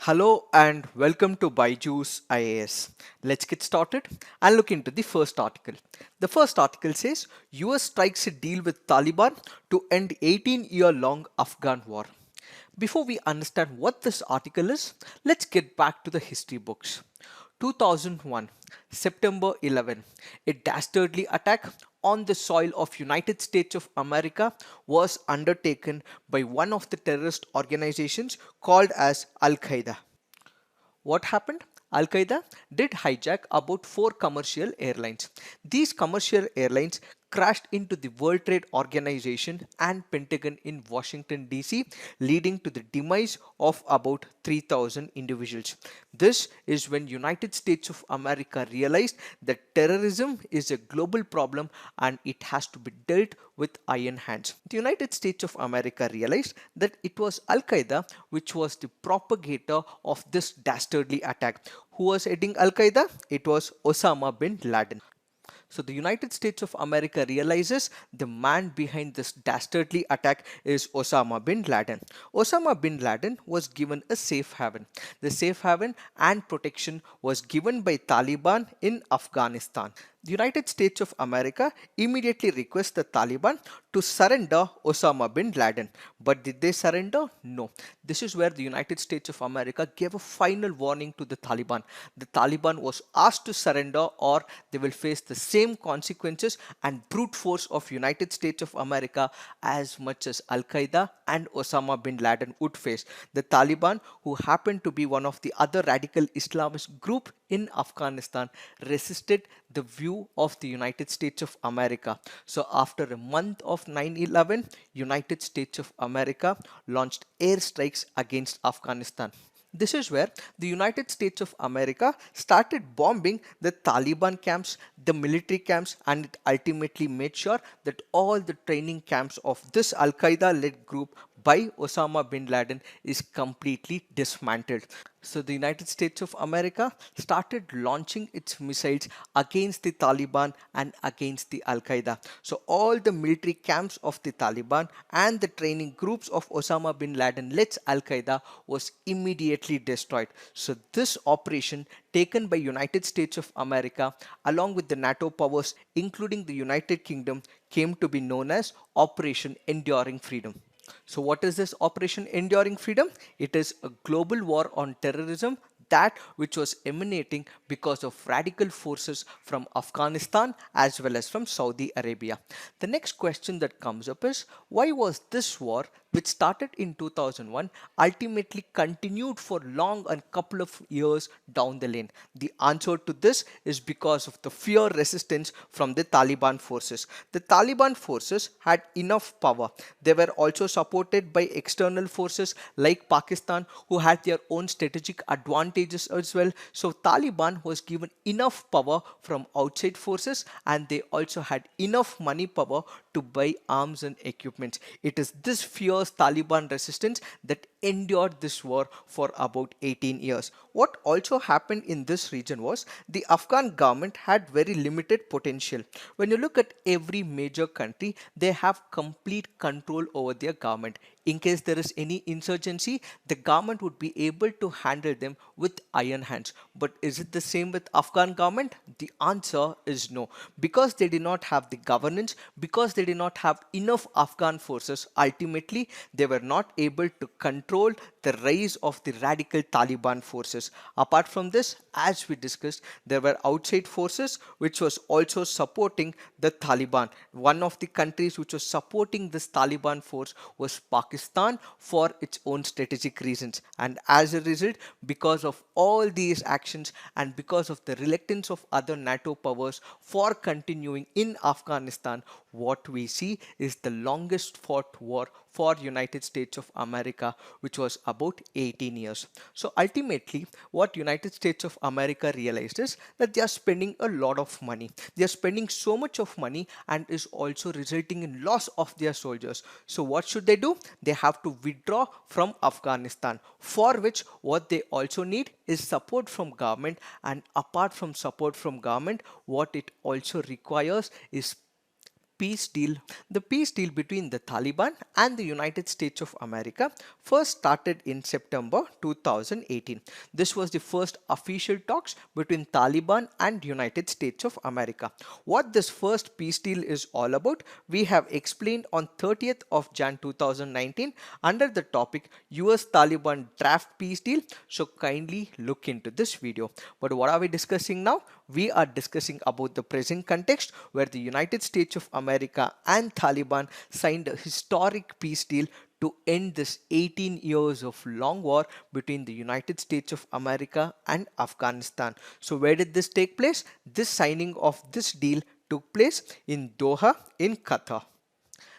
Hello and welcome to BYJU'S IAS. Let's get started and look into the first article. The first article says US strikes a deal with Taliban to end 18-year-long Afghan war. Before we understand what this article is, let's get back to the history books. 2001, September 11, a dastardly attack on the soil of United States of America was undertaken by one of the terrorist organizations called as Al-Qaeda. What happened? Al Qaeda did hijack about four commercial airlines. These commercial airlines crashed into the World Trade Organization and Pentagon in Washington, D.C., leading to the demise of about 3,000 individuals. This is when United States of America realized that terrorism is a global problem and it has to be dealt with iron hands. The United States of America realized that it was Al Qaeda which was the propagator of this dastardly attack. Who was heading Al Qaeda? It was Osama bin Laden. So the United States of America realizes the man behind this dastardly attack is Osama bin Laden. Osama bin Laden was given a safe haven. The safe haven and protection was given by Taliban in Afghanistan. The United States of America immediately requests the Taliban to surrender Osama bin Laden. But did they surrender? No. This is where the United States of America gave a final warning to the Taliban. The Taliban was asked to surrender or they will face the same consequences and brute force of United States of America as much as Al-Qaeda and Osama bin Laden would face. The Taliban, who happened to be one of the other radical Islamist group in Afghanistan, resisted the view of the United States of America. So after a month of 9/11, United States of America launched airstrikes against Afghanistan. This is where the United States of America started bombing the Taliban camps, the military camps, and it ultimately made sure that all the training camps of this Al Qaeda led group by Osama bin Laden is completely dismantled. So the United States of America started launching its missiles against the Taliban and against the Al Qaeda. So all the military camps of the Taliban and the training groups of Osama bin Laden led Al Qaeda was immediately destroyed. So this operation taken by United States of America along with the NATO powers including the United Kingdom came to be known as Operation Enduring Freedom. So what is this Operation Enduring Freedom? It is a global war on terrorism, that which was emanating because of radical forces from Afghanistan as well as from Saudi Arabia. The next question that comes up is, why was this war, which started in 2001, ultimately continued for long and couple of years down the lane? The answer to this is because of the fear resistance from the Taliban forces. The Taliban forces had enough power. They were also supported by external forces like Pakistan, who had their own strategic advantages as well. So Taliban was given enough power from outside forces and they also had enough money power to buy arms and equipment. It is this fierce Taliban resistance that endured this war for about 18 years. What also happened in this region was the Afghan government had very limited potential. When you look at every major country, they have complete control over their government. In case there is any insurgency, the government would be able to handle them with iron hands. But is it the same with Afghan government? The answer is no. Because they did not have the governance, because they did not have enough Afghan forces, ultimately they were not able to control the rise of the radical Taliban forces. Apart from this, as we discussed, there were outside forces which was also supporting the Taliban. One of the countries which was supporting this Taliban force was Pakistan for its own strategic reasons. And as a result, because of all these actions and because of the reluctance of other NATO powers for continuing in Afghanistan, what we see is the longest fought war for United States of America, which was about 18 years. So ultimately, what United States of America realized is that they are spending a lot of money. They are spending so much of money and is also resulting in loss of their soldiers. So what should they do? They have to withdraw from Afghanistan, for which what they also need is support from government, and apart from support from government, what it also requires is Peace deal. The peace deal between the Taliban and the United States of America first started in September 2018. This was the first official talks between Taliban and United States of America. What this first peace deal is all about, we have explained on 30th of Jan 2019 under the topic US-Taliban draft peace deal. So kindly look into this video. But what are we discussing now? We are discussing about the present context where the United States of America and Taliban signed a historic peace deal to end this 18 years of long war between the United States of America and Afghanistan. So where did this take place? This signing of this deal took place in Doha in Qatar.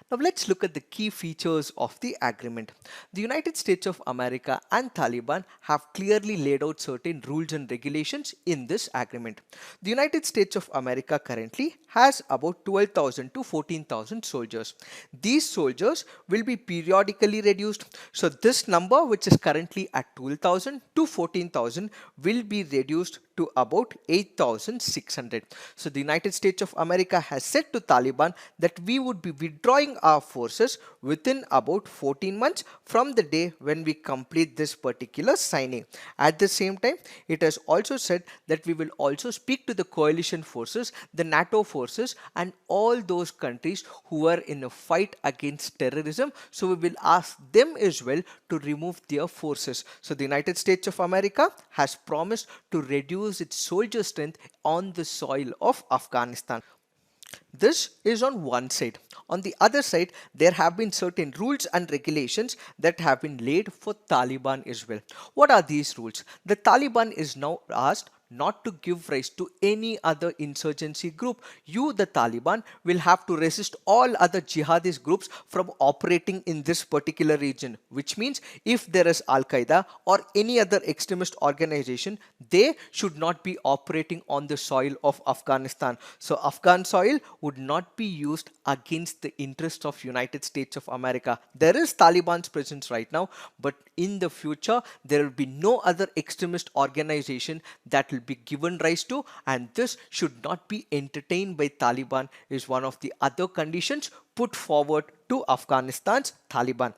Now let's look at the key features of the agreement. The United States of America and Taliban have clearly laid out certain rules and regulations in this agreement. The United States of America currently has about 12,000 to 14,000 soldiers. These soldiers will be periodically reduced. So this number, which is currently at 12,000 to 14,000, will be reduced to about 8,600. So the United States of America has said to Taliban that we would be withdrawing our forces within about 14 months from the day when we complete this particular signing. At the same time, it has also said that we will also speak to the coalition forces, the NATO forces, and all those countries who are in a fight against terrorism. So we will ask them as well to remove their forces. So the United States of America has promised to reduce its soldier strength on the soil of Afghanistan. This is on one side. On the other side, there have been certain rules and regulations that have been laid for Taliban as well. What are these rules? The Taliban is now asked not to give rise to any other insurgency group. You, the Taliban, will have to resist all other jihadist groups from operating in this particular region, which means if there is Al-Qaeda or any other extremist organization, they should not be operating on the soil of Afghanistan. So Afghan soil would not be used against the interests of United States of America. There is Taliban's presence right now, but in the future, there will be no other extremist organization that will be given rise to, and this should not be entertained by Taliban is one of the other conditions put forward to Afghanistan's Taliban.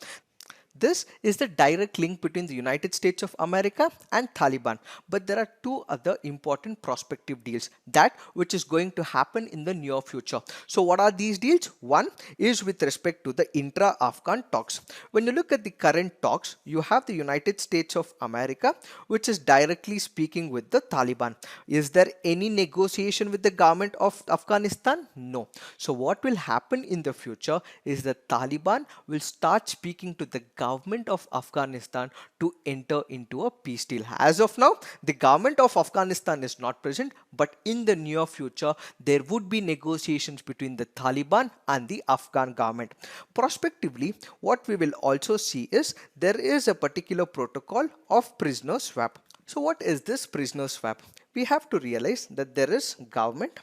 This is the direct link between the United States of America and Taliban. But there are two other important prospective deals, that which is going to happen in the near future. So what are these deals? One is with respect to the intra-Afghan talks. When you look at the current talks, you have the United States of America, which is directly speaking with the Taliban. Is there any negotiation with the government of Afghanistan? No. So what will happen in the future is the Taliban will start speaking to the government of Afghanistan to enter into a peace deal. As of now, the government of Afghanistan is not present, but in the near future, there would be negotiations between the Taliban and the Afghan government. Prospectively, what we will also see is there is a particular protocol of prisoner swap. So what is this prisoner swap? We have to realize that there is government,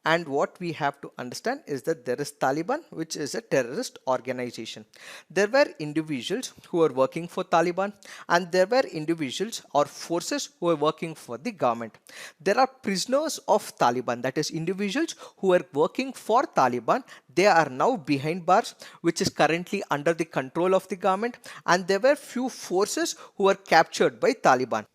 and what we have to understand is that there is Taliban, which is a terrorist organization. There were individuals who were working for Taliban, and there were individuals or forces who were working for the government. There are prisoners of Taliban, that is individuals who were working for Taliban. They are now behind bars, which is currently under the control of the government, and there were few forces who were captured by Taliban.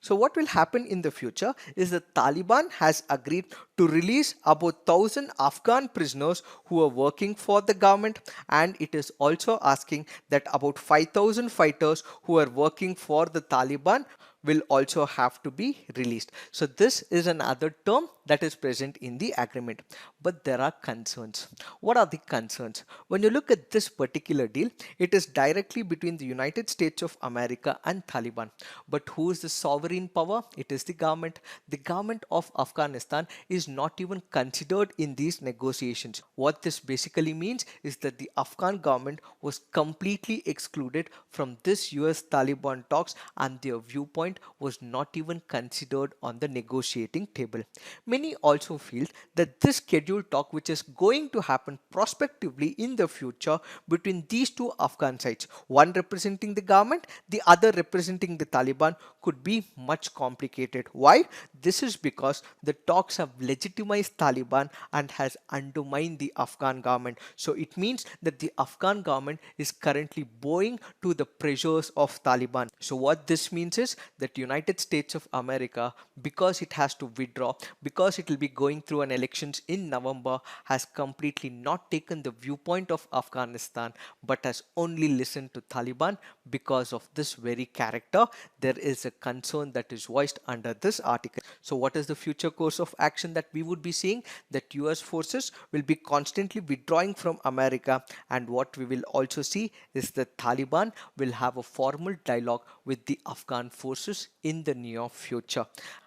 So what will happen in the future is the Taliban has agreed to release about 1,000 Afghan prisoners who are working for the government, and it is also asking that about 5,000 fighters who are working for the Taliban will also have to be released. So this is another term that is present in the agreement. But there are concerns. What are the concerns? When you look at this particular deal, it is directly between the United States of America and Taliban. But who is the sovereign power? It is the government. The government of Afghanistan is not even considered in these negotiations. What this basically means is that the Afghan government was completely excluded from this US-Taliban talks, and their viewpoint was not even considered on the negotiating table. Many also feel that this scheduled talk, which is going to happen prospectively in the future between these two Afghan sides, one representing the government, the other representing the Taliban, could be much complicated. Why? this is because the talks have legitimized Taliban and has undermined the Afghan government. So it means that the Afghan government is currently bowing to the pressures of Taliban. So what this means is that United States of America, because it has to withdraw, because it will be going through an elections in November, has completely not taken the viewpoint of Afghanistan but has only listened to Taliban. Because of this very character, there is a concern that is voiced under this article. So what is the future course of action that we would be seeing? That US forces will be constantly withdrawing from America, and what we will also see is that Taliban will have a formal dialogue with the Afghan forces in the near future.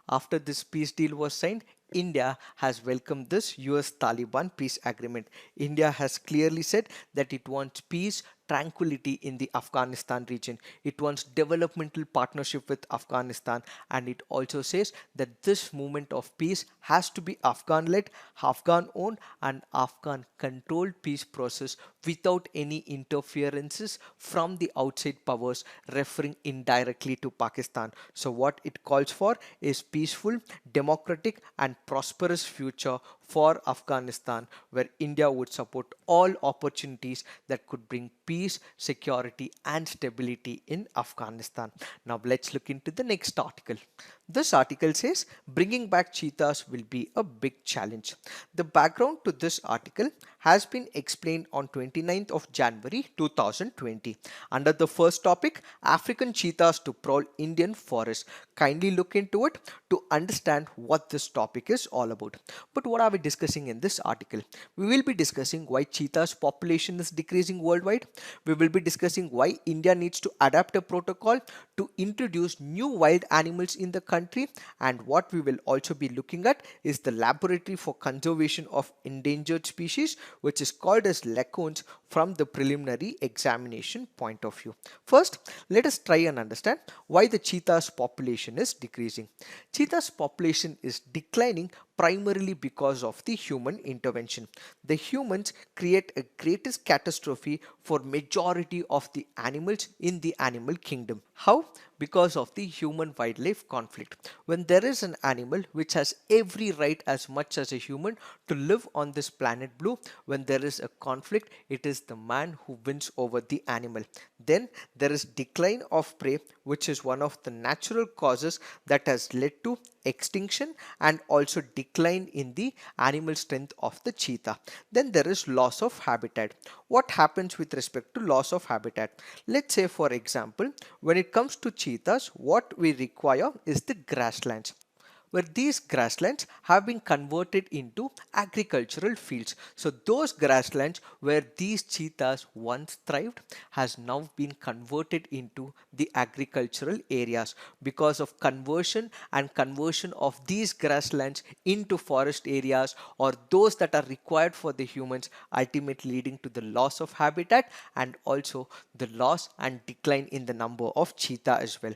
After this peace deal was signed, India has welcomed this US-Taliban peace agreement. India has clearly said that it wants peace, tranquility in the Afghanistan region. It wants developmental partnership with Afghanistan, and it also says that this movement of peace has to be Afghan-led, Afghan-owned, and Afghan-controlled peace process without any interferences from the outside powers, referring indirectly to Pakistan. So what it calls for is peaceful, democratic, and prosperous future for Afghanistan, where India would support all opportunities that could bring peace, security, and stability in Afghanistan. Now let's look into the next article. This article says bringing back cheetahs will be a big challenge. The background to this article has been explained on 29th of January 2020 under the first topic, African cheetahs to prowl Indian forests. Kindly look into it to understand what this topic is all about. But what are we discussing in this article? We will be discussing why cheetahs population is decreasing worldwide. We will be discussing why India needs to adapt a protocol to introduce new wild animals in the country, and what we will also be looking at is the laboratory for conservation of endangered species, which is called as LaCONES from the preliminary examination point of view. First, let us try and understand why the cheetahs population is decreasing. Cheetahs population is declining primarily because of the human intervention. The humans create a greatest catastrophe for majority of the animals in the animal kingdom. How? Because of the human wildlife conflict. When there is an animal which has every right as much as a human to live on this planet blue, when there is a conflict, it is the man who wins over the animal. Then there is decline of prey, which is one of the natural causes that has led to extinction and also decline in the animal strength of the cheetah. Then there is loss of habitat. What happens with respect to loss of habitat? Let's say, for example, when it comes to cheetahs, what we require is the grasslands, where these grasslands have been converted into agricultural fields. So those grasslands where these cheetahs once thrived has now been converted into the agricultural areas. Because of conversion and conversion of these grasslands into forest areas, or those that are required for the humans, ultimately leading to the loss of habitat and also the loss and decline in the number of cheetah as well.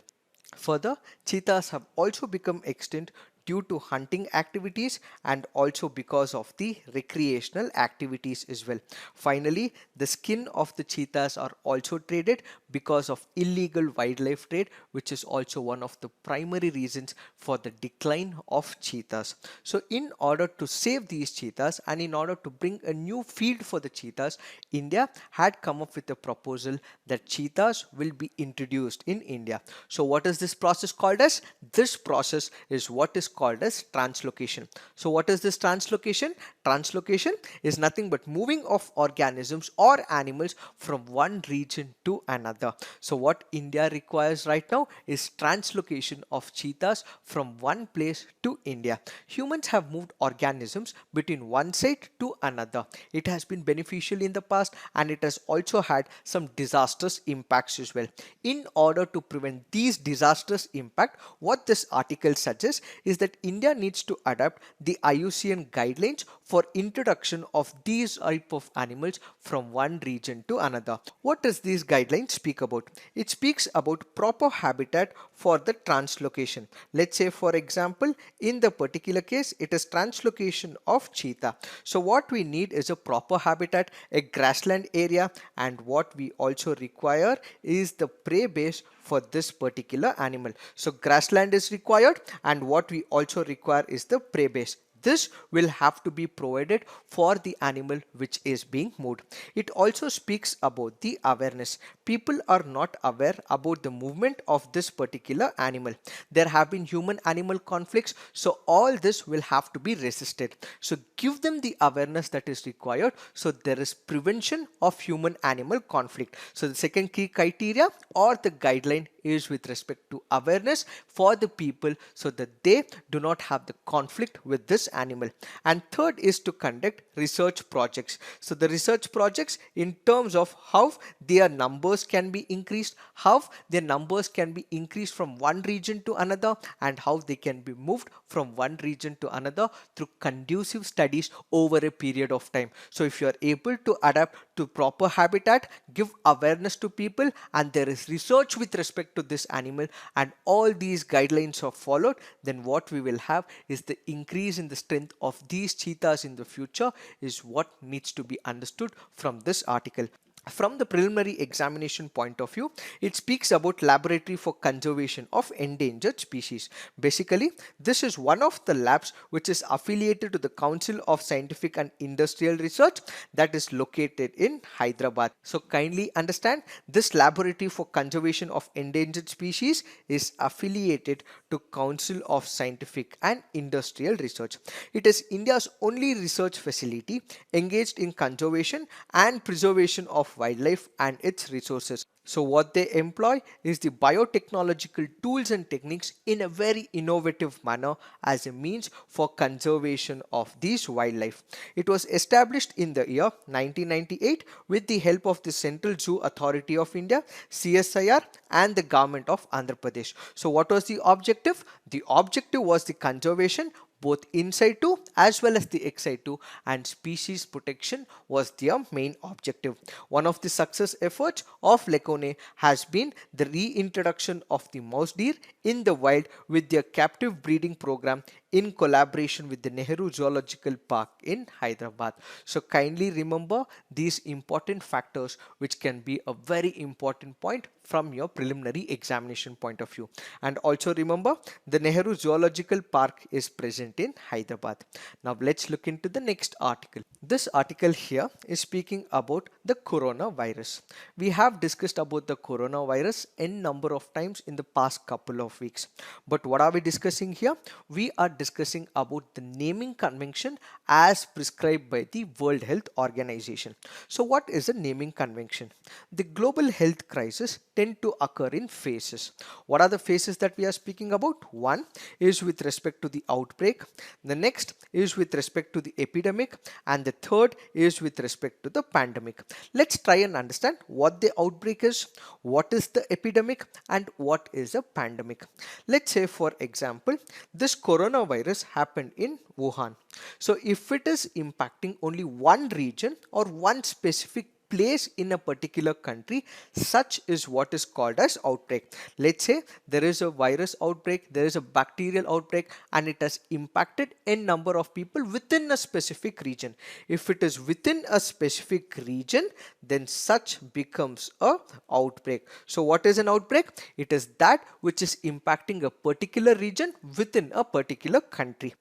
Further, cheetahs have also become extinct due to hunting activities and also because of the recreational activities as well. Finally, the skin of the cheetahs are also traded because of illegal wildlife trade, which is also one of the primary reasons for the decline of cheetahs. So in order to save these cheetahs and in order to bring a new field for the cheetahs, India had come up with a proposal that cheetahs will be introduced in India. So what is this process called as? This process is what is called as translocation. So what is this translocation? Translocation is nothing but moving of organisms or animals from one region to another. So what India requires right now is translocation of cheetahs from one place to India. Humans have moved organisms between one site to another. It has been beneficial in the past and it has also had some disastrous impacts as well. In order to prevent these disastrous impact, what this article suggests is that India needs to adapt the IUCN guidelines for introduction of these type of animals from one region to another. What does these guidelines speak about? It speaks about proper habitat for the translocation. Let's say, for example, in the particular case, it is translocation of cheetah. So what we need is a proper habitat, a grassland area, and what we also require is the prey base for this particular animal. So grassland is required, and what we also require is the prey base. This will have to be provided for the animal which is being moved. It also speaks about the awareness. People are not aware about the movement of this particular animal. There have been human animal conflicts, so all this will have to be resisted. So give them the awareness that is required, so there is prevention of human animal conflict. So the second key criteria or the guideline is with respect to awareness for the people, so that they do not have the conflict with this animal. And third is to conduct research projects. So the research projects in terms of how their numbers can be increased, how their numbers can be increased from one region to another, and how they can be moved from one region to another through conducive studies over a period of time. So if you are able to adapt to proper habitat, give awareness to people, and there is research with respect to this animal, and all these guidelines are followed, then what we will have is the increase in the strength of these cheetahs in the future is what needs to be understood from this article. From the preliminary examination point of view, it speaks about laboratory for conservation of endangered species. Basically, this is one of the labs which is affiliated to the Council of Scientific and Industrial Research that is located in Hyderabad. So kindly understand, this laboratory for conservation of endangered species is affiliated to Council of Scientific and Industrial Research. It is India's only research facility engaged in conservation and preservation of wildlife and its resources. So what they employ is the biotechnological tools and techniques in a very innovative manner as a means for conservation of these wildlife. It was established in the year 1998 with the help of the Central Zoo Authority of India, CSIR, and the government of Andhra Pradesh. So what was the objective? The objective was the conservation both in situ as well as the ex situ, and species protection was their main objective. One of the success efforts of LaCONES has been the reintroduction of the mouse deer in the wild with their captive breeding program in collaboration with the Nehru Zoological Park in Hyderabad. So kindly remember these important factors which can be a very important point from your preliminary examination point of view. And also remember, the Nehru Zoological Park is present in Hyderabad. Now let's look into the next article. This article here is speaking about the coronavirus. We have discussed about the coronavirus n number of times in the past couple of weeks. But what are we discussing here? We are discussing about the naming convention as prescribed by the World Health Organization. So what is a naming convention? The global health crisis tend to occur in phases. What are the phases that we are speaking about? One is with respect to the outbreak. The next is with respect to the epidemic, and the third is with respect to the pandemic. Let's try and understand what the outbreak is, what is the epidemic, and what is a pandemic. Let's say, for example, this coronavirus happened in Wuhan. So if it is impacting only one region or one specific place in a particular country, such is what is called as outbreak. Let's say there is a virus outbreak, there is a bacterial outbreak, and it has impacted a number of people within a specific region. If it is within a specific region, then such becomes a outbreak. So what is an outbreak? It is that which is impacting a particular region within a particular country.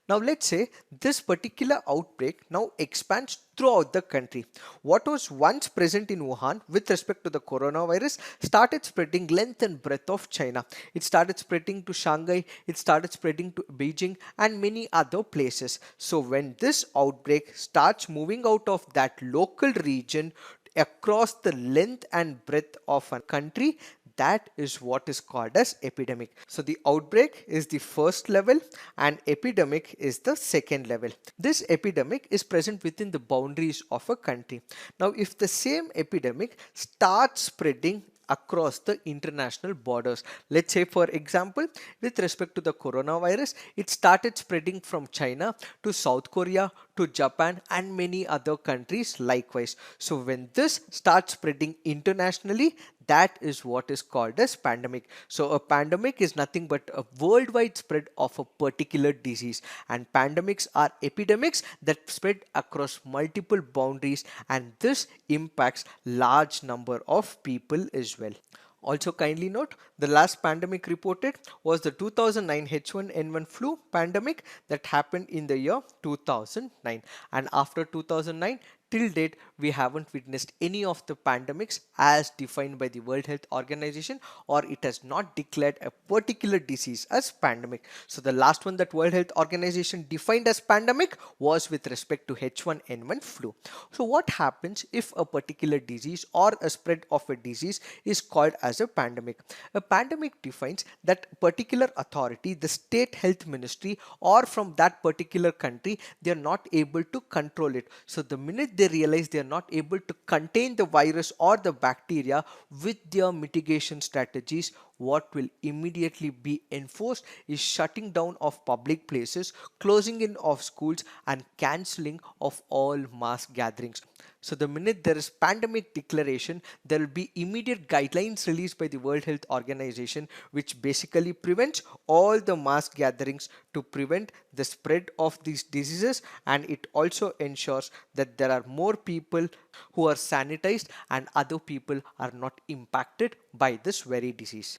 Now let's say this particular outbreak now expands throughout the country. What was once present in Wuhan with respect to the coronavirus started spreading length and breadth of China. It started spreading to Shanghai, it started spreading to Beijing and many other places. So when this outbreak starts moving out of that local region across the length and breadth of a country, that is what is called as epidemic. So the outbreak is the first level and epidemic is the second level. This epidemic is present within the boundaries of a country. Now if the same epidemic starts spreading across the international borders, let's say for example, with respect to the coronavirus, it started spreading from China to South Korea to Japan and many other countries likewise. So when this starts spreading internationally, that is what is called as pandemic. So a pandemic is nothing but a worldwide spread of a particular disease, and pandemics are epidemics that spread across multiple boundaries, and this impacts large number of people as well. Also kindly note, the last pandemic reported was the 2009 H1N1 flu pandemic that happened in the year 2009, and after 2009 till date we haven't witnessed any of the pandemics as defined by the World Health Organization, or it has not declared a particular disease as pandemic. So the last one that World Health Organization defined as pandemic was with respect to H1N1 flu. So what happens if a particular disease or a spread of a disease is called as a pandemic? A pandemic defines that particular authority, the state health ministry, or from that particular country, they are not able to control it. So the minute they realize they are not able to contain the virus or the bacteria with their mitigation strategies, what will immediately be enforced is shutting down of public places, closing in of schools, and cancelling of all mass gatherings. So the minute there is pandemic declaration, there will be immediate guidelines released by the World Health Organization, which basically prevents all the mass gatherings to prevent the spread of these diseases, and it also ensures that there are more people who are sanitized and other people are not impacted by this very disease.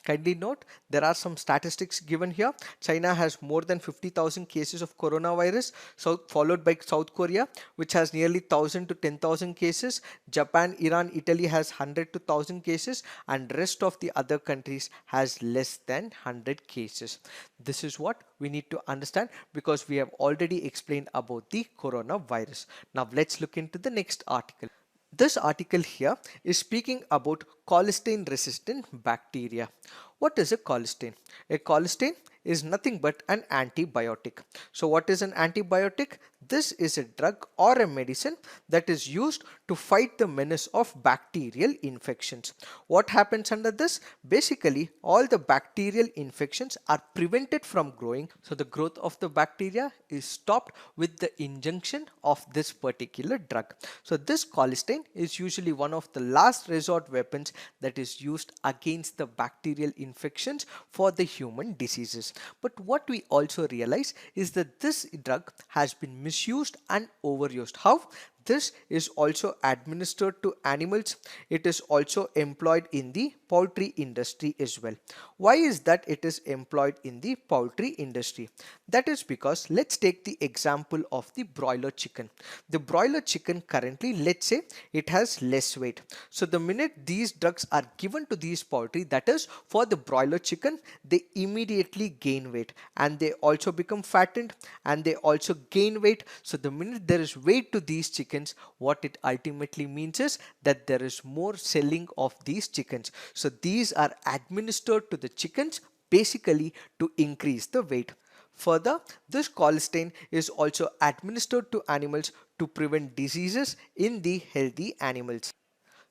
Kindly note, there are some statistics given here. China has more than 50,000 cases of coronavirus, so followed by South Korea, which has nearly 1,000 to 10,000 cases. Japan, Iran, Italy has 100 to 1,000 cases, and rest of the other countries has less than 100 cases. This is what we need to understand because we have already explained about the coronavirus. Now let's look into the next article. This article here is speaking about colistin resistant bacteria. What is a colistin? A colistin is nothing but an antibiotic. So what is an antibiotic? This is a drug or a medicine that is used to fight the menace of bacterial infections. What happens under this? Basically, all the bacterial infections are prevented from growing. So the growth of the bacteria is stopped with the injection of this particular drug. So this colistin is usually one of the last resort weapons that is used against the bacterial infections for the human diseases. But what we also realize is that this drug has been misused and overused. How? This is also administered to animals. It is also employed in the poultry industry as well. Why is that it is employed in the poultry industry? That is because let's take the example of the broiler chicken. The broiler chicken currently, let's say it has less weight. So the minute these drugs are given to these poultry, that is for the broiler chicken, they immediately gain weight and they also become fattened and they also gain weight. So the minute there is weight to these chickens, what it ultimately means is that there is more selling of these chickens. So these are administered to the chickens basically to increase the weight. Further, this colistin is also administered to animals to prevent diseases in the healthy animals.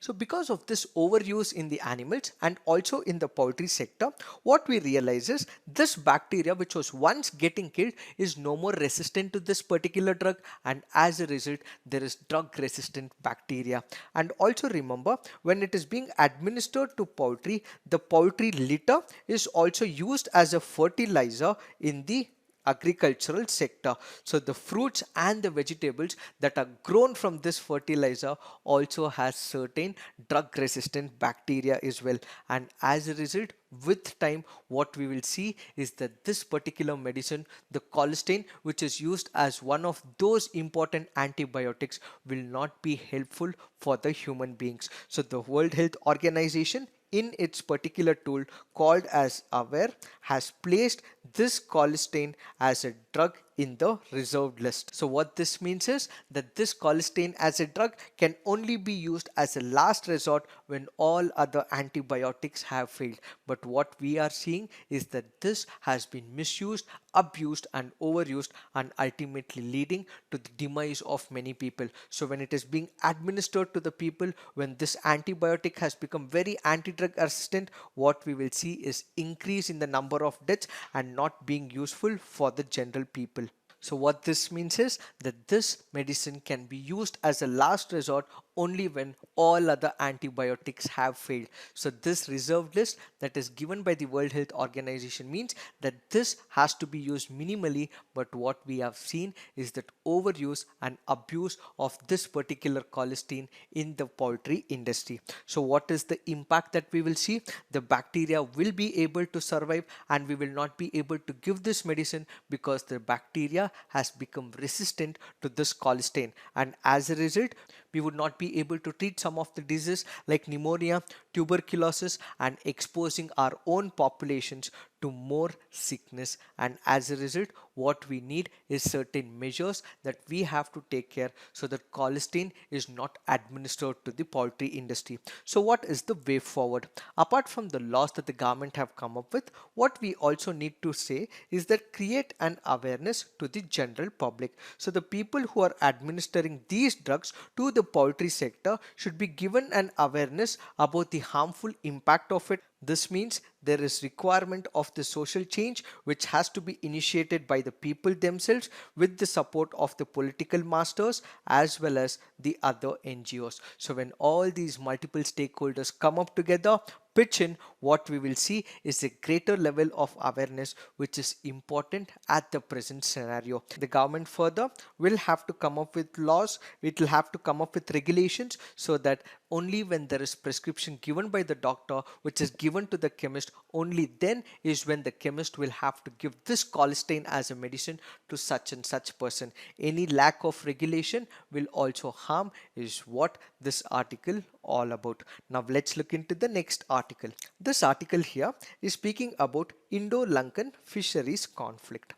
So because of this overuse in the animals and also in the poultry sector, what we realize is this bacteria which was once getting killed is no more resistant to this particular drug, and as a result there is drug resistant bacteria. And also remember, when it is being administered to poultry, the poultry litter is also used as a fertilizer in the agricultural sector. So the fruits and the vegetables that are grown from this fertilizer also has certain drug resistant bacteria as well, and as a result with time what we will see is that this particular medicine, the colistin, which is used as one of those important antibiotics, will not be helpful for the human beings. So the World Health Organization in its particular tool called as AWARE has placed this colistin as a drug in the reserved list. So what this means is that this colistin as a drug can only be used as a last resort when all other antibiotics have failed. But what we are seeing is that this has been misused, abused and overused, and ultimately leading to the demise of many people. So when it is being administered to the people, when this antibiotic has become very anti-drug resistant, what we will see is increase in the number of deaths and not being useful for the general people. So what this means is that this medicine can be used as a last resort only when all other antibiotics have failed. So this reserved list that is given by the World Health Organization means that this has to be used minimally, but what we have seen is that overuse and abuse of this particular colistin in the poultry industry. So what is the impact that we will see? The bacteria will be able to survive and we will not be able to give this medicine because the bacteria has become resistant to this colistin, and as a result we would not be able to treat some of the diseases like pneumonia, tuberculosis, and exposing our own populations to more sickness. And as a result, what we need is certain measures that we have to take care so that colistin is not administered to the poultry industry. So what is the way forward? Apart from the laws that the government have come up with, what we also need to say is that create an awareness to the general public. So the people who are administering these drugs to the poultry sector should be given an awareness about the harmful impact of it. This means there is requirement of the social change which has to be initiated by the people themselves with the support of the political masters as well as the other NGOs. So when all these multiple stakeholders come up together, pitch in, what we will see is a greater level of awareness which is important at the present scenario. The government further will have to come up with laws, it will have to come up with regulations so that only when there is prescription given by the doctor which is given to the chemist, only then is when the chemist will have to give this colistin as a medicine to such and such person. Any lack of regulation will also harm is what this article all about. Now let's look into the next article. This article here is speaking about Indo-Lankan fisheries conflict.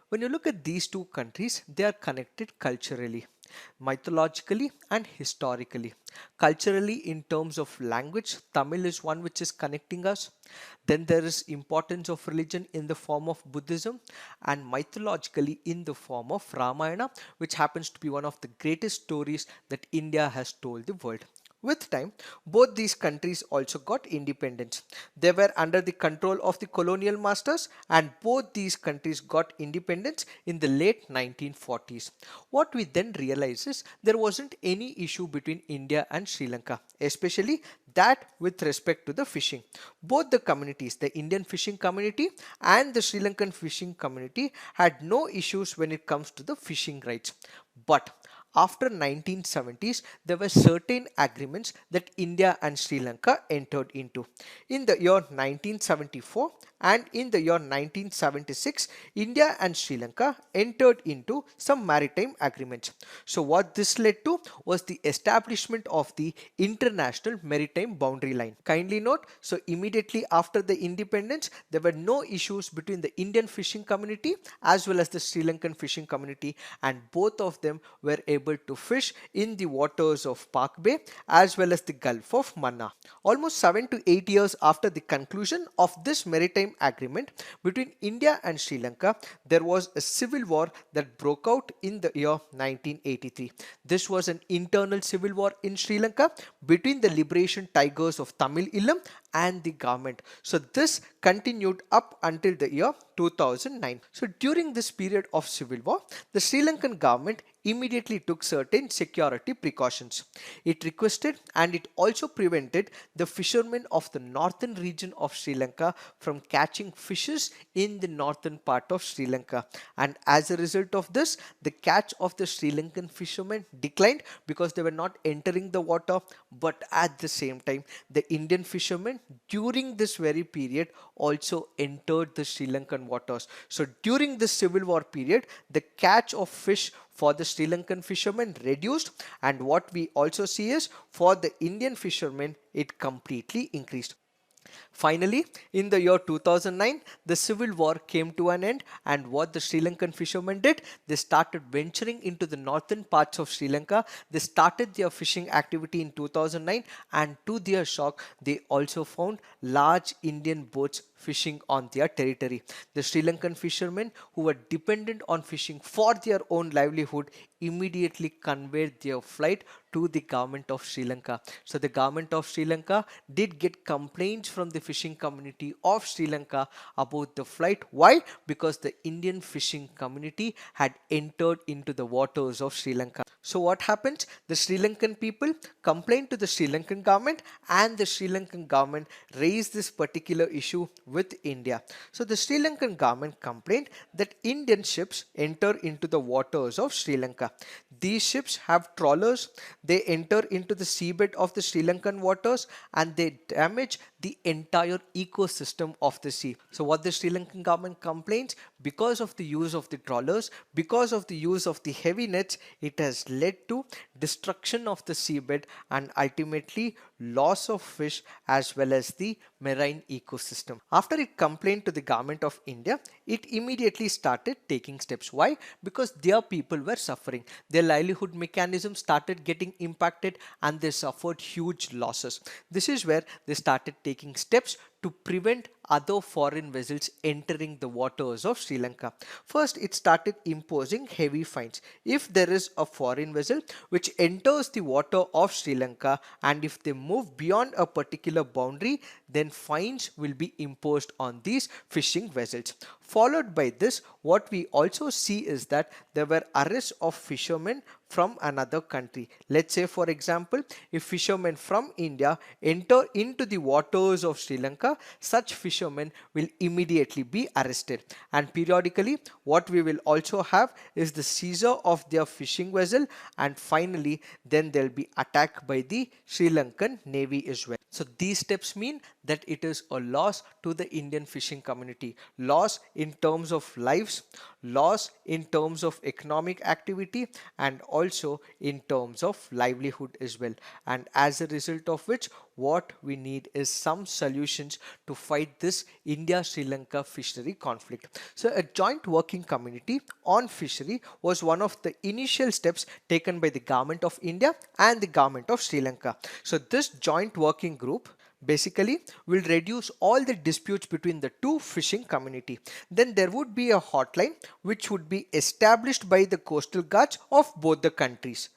When you look at these two countries, they are connected culturally, mythologically, and historically. Culturally, in terms of language, Tamil is one which is connecting us. Then there is importance of religion in the form of Buddhism, and mythologically in the form of Ramayana, which happens to be one of the greatest stories that India has told the world. With time, both these countries also got independence. They were under the control of the colonial masters, and both these countries got independence in the late 1940s. What we then realize is there wasn't any issue between India and Sri Lanka, especially that with respect to the fishing. Both the communities, the Indian fishing community and the Sri Lankan fishing community, had no issues when it comes to the fishing rights. But after 1970s, there were certain agreements that India and Sri Lanka entered into. In the year 1974 and in the year 1976, India and Sri Lanka entered into some maritime agreements. So what this led to was the establishment of the International Maritime Boundary Line. Kindly note, so immediately after the independence, there were no issues between the Indian fishing community as well as the Sri Lankan fishing community, and both of them were able to fish in the waters of Park Bay as well as the Gulf of Mannar. Almost 7 to 8 years after the conclusion of this maritime agreement between India and Sri Lanka, there was a civil war that broke out in the year 1983. This was an internal civil war in Sri Lanka between the liberation tigers of Tamil Illam and the government. So this continued up until the year 2009. So during this period of civil war, the Sri Lankan government immediately took certain security precautions. It requested and it also prevented the fishermen of the northern region of Sri Lanka from catching fishes in the northern part of Sri Lanka. And as a result of this, the catch of the Sri Lankan fishermen declined because they were not entering the water. But at the same time, the Indian fishermen during this very period also entered the Sri Lankan waters. So during this civil war period, the catch of fish for the Sri Lankan fishermen reduced, and what we also see is for the Indian fishermen it completely increased. Finally, in the year 2009, the civil war came to an end, and what the Sri Lankan fishermen did, they started venturing into the northern parts of Sri Lanka. They started their fishing activity in 2009, and to their shock, they also found large Indian boats fishing on their territory. The Sri Lankan fishermen who were dependent on fishing for their own livelihood immediately conveyed their flight to the government of Sri Lanka. So the government of Sri Lanka did get complaints from the fishing community of Sri Lanka about the flight. Why? Because the Indian fishing community had entered into the waters of Sri Lanka. So what happens? The Sri Lankan people complained to the Sri Lankan government, and the Sri Lankan government raised this particular issue with India. So the Sri Lankan government complained that Indian ships enter into the waters of Sri Lanka. These ships have trawlers, they enter into the seabed of the Sri Lankan waters, and they damage the entire ecosystem of the sea. So what the Sri Lankan government complains, because of the use of the trawlers, because of the use of the heavy nets, it has led to destruction of the seabed and ultimately loss of fish as well as the marine ecosystem. After it complained to the government of India, it immediately started taking steps. Why? Because their people were suffering. Their livelihood mechanism started getting impacted and they suffered huge losses. This is where they started taking steps to prevent other foreign vessels entering the waters of Sri Lanka. First, it started imposing heavy fines. If there is a foreign vessel which enters the water of Sri Lanka and if they move beyond a particular boundary, then fines will be imposed on these fishing vessels. Followed by this, what we also see is that there were arrests of fishermen from another country. Let's say, for example, if fishermen from India enter into the waters of Sri Lanka, such fishermen will immediately be arrested. And periodically, what we will also have is the seizure of their fishing vessel, and finally, then they'll be attacked by the Sri Lankan Navy as well. So these steps mean that it is a loss to the Indian fishing community, loss in terms of lives, loss in terms of economic activity, and also in terms of livelihood as well. And as a result of which, what we need is some solutions to fight this India-Sri Lanka fishery conflict. So a joint working community on fishery was one of the initial steps taken by the government of India and the government of Sri Lanka. So this joint working group basically will reduce all the disputes between the two fishing community. Then there would be a hotline which would be established by the coastal guards of both the countries.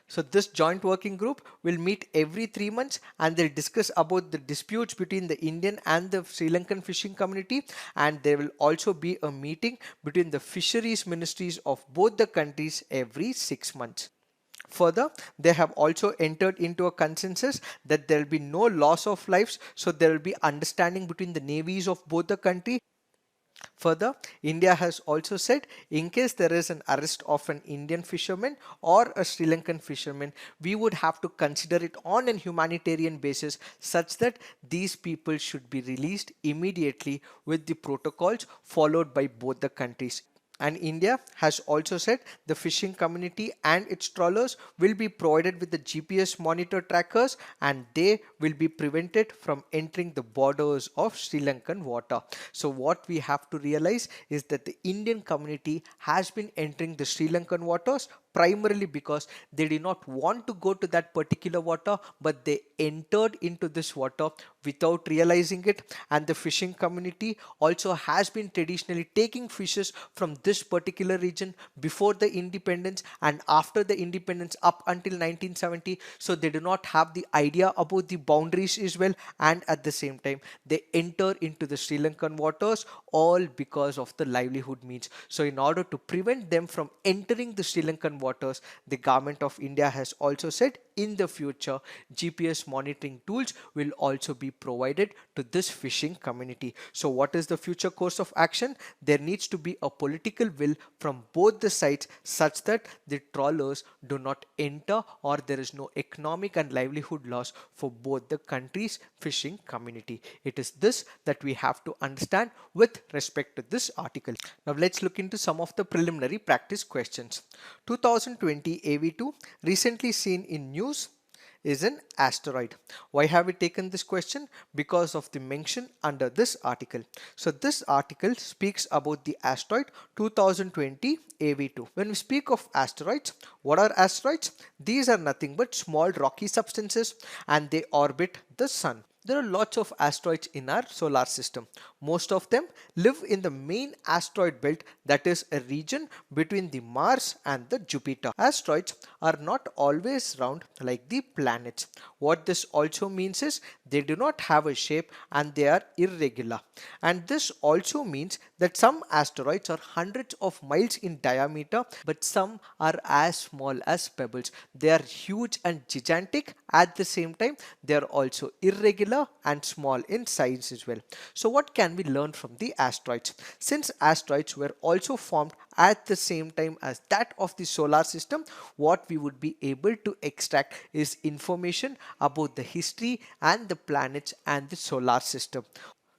So this joint working group will meet every 3 months and they'll discuss about the disputes between the Indian and the Sri Lankan fishing community, and there will also be a meeting between the fisheries ministries of both the countries every 6 months. Further, they have also entered into a consensus that there will be no loss of lives, so there will be understanding between the navies of both the countries. Further, India has also said in case there is an arrest of an Indian fisherman or a Sri Lankan fisherman, we would have to consider it on an humanitarian basis such that these people should be released immediately with the protocols followed by both the countries. And India has also said the fishing community and its trawlers will be provided with the GPS monitor trackers and they will be prevented from entering the borders of Sri Lankan water. So what we have to realize is that the Indian community has been entering the Sri Lankan waters primarily because they did not want to go to that particular water, but they entered into this water without realizing it. And the fishing community also has been traditionally taking fishes from this particular region before the independence and after the independence up until 1970. So they do not have the idea about the boundaries as well, and at the same time they enter into the Sri Lankan waters all because of the livelihood means. So in order to prevent them from entering the Sri Lankan waters, the government of India has also said in the future GPS monitoring tools will also be provided to this fishing community. So what is the future course of action? There needs to be a political will from both the sides such that the trawlers do not enter or there is no economic and livelihood loss for both the countries' fishing community. It is this that we have to understand with respect to this article. Now let's look into some of the preliminary practice questions. 2020 AV2 recently seen in news is an asteroid. Why have we taken this question? Because of the mention under this article. So this article speaks about the asteroid 2020 AV2. When we speak of asteroids, what are asteroids? These are nothing but small rocky substances and they orbit the sun. There are lots of asteroids in our solar system. Most of them live in the main asteroid belt, that is a region between the Mars and the Jupiter. Asteroids are not always round like the planets. What this also means is they do not have a shape and they are irregular. And this also means that some asteroids are hundreds of miles in diameter, but some are as small as pebbles. They are huge and gigantic. At the same time, they are also irregular and small in size as well. So what can we learn from the asteroids? Since asteroids were also formed at the same time as that of the solar system, what we would be able to extract is information about the history and the planets and the solar system.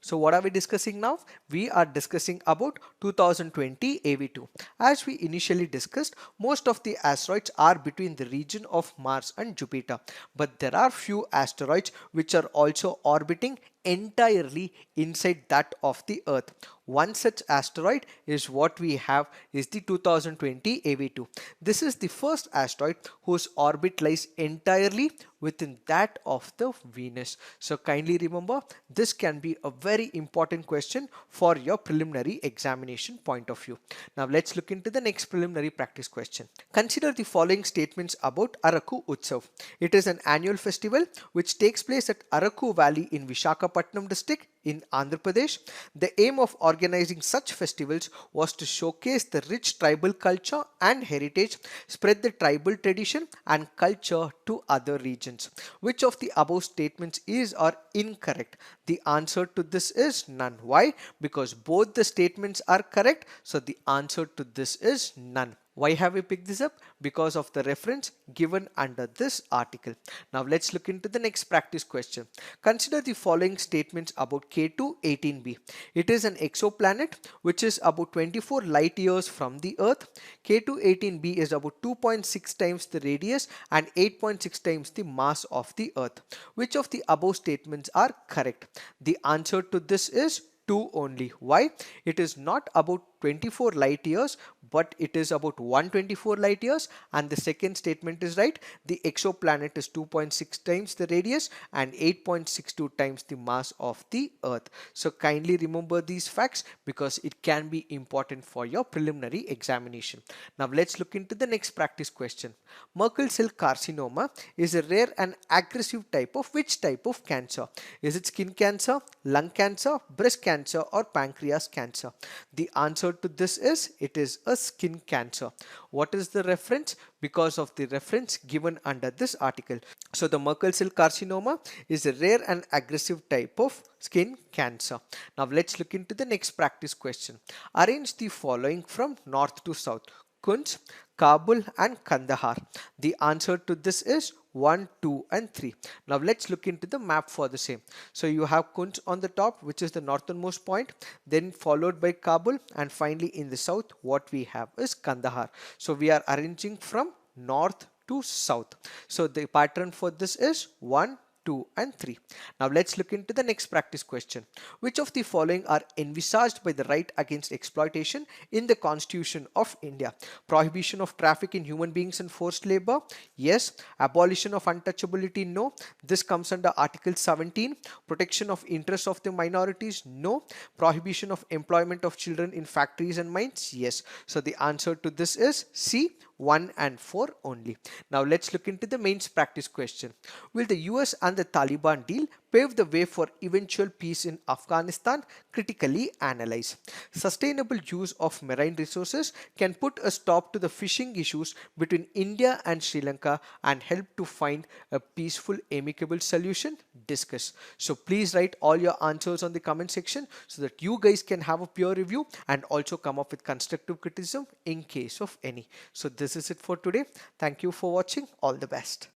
So what are we discussing now? We are discussing about 2020 AV2. As we initially discussed, most of the asteroids are between the region of Mars and Jupiter, but there are few asteroids which are also orbiting entirely inside that of the Earth. One such asteroid is what we have is the 2020 AV2. This is the first asteroid whose orbit lies entirely within that of the Venus. So kindly remember, this can be a very important question for your preliminary examination point of view. Now let's look into the next preliminary practice question. Consider the following statements about Araku Utsav. It is an annual festival which takes place at Araku Valley in Visakhapatnam district in Andhra Pradesh. The aim of organizing such festivals was to showcase the rich tribal culture and heritage, spread the tribal tradition and culture to other regions. Which of the above statements is or incorrect? The answer to this is none. Why? Because both the statements are correct. So the answer to this is none. Why have we picked this up? Because of the reference given under this article. Now let's look into the next practice question. Consider the following statements about K2-18b. It is an exoplanet which is about 24 light years from the Earth. K2-18b is about 2.6 times the radius and 8.6 times the mass of the Earth. Which of the above statements are correct? The answer to this is 2 only. Why? It is not about 24 light years, but it is about 124 light years, and the second statement is right. The exoplanet is 2.6 times the radius and 8.62 times the mass of the Earth. So kindly remember these facts because it can be important for your preliminary examination. Now let's look into the next practice question. Merkel cell carcinoma is a rare and aggressive type of which type of cancer? Is it skin cancer, lung cancer, breast cancer or pancreas cancer? The answer to this is it is a skin cancer. What is the reference? Because of the reference given under this article. So the Merkel cell carcinoma is a rare and aggressive type of skin cancer. Now let's look into the next practice question. Arrange the following from north to south. Kunj, Kabul and Kandahar. The answer to this is 1, 2 and 3. Now let's look into the map for the same. So you have Kunj on the top, which is the northernmost point, then followed by Kabul, and finally in the south what we have is Kandahar. So we are arranging from north to south. So the pattern for this is 1, 2 and 3. Now let's look into the next practice question. Which of the following are envisaged by the right against exploitation in the Constitution of India? Prohibition of traffic in human beings and forced labor? Yes. Abolition of untouchability? No. This comes under Article 17. Protection of interests of the minorities? No. Prohibition of employment of children in factories and mines? Yes. So the answer to this is C, 1 and 4 only. Now let's look into the mains practice question. Will the US and the Taliban deal pave the way for eventual peace in Afghanistan? Critically analyze. Sustainable use of marine resources can put a stop to the fishing issues between India and Sri Lanka and help to find a peaceful, amicable solution. Discuss. So please write all your answers on the comment section so that you guys can have a peer review and also come up with constructive criticism in case of any. So this is it for today. Thank you for watching. All the best.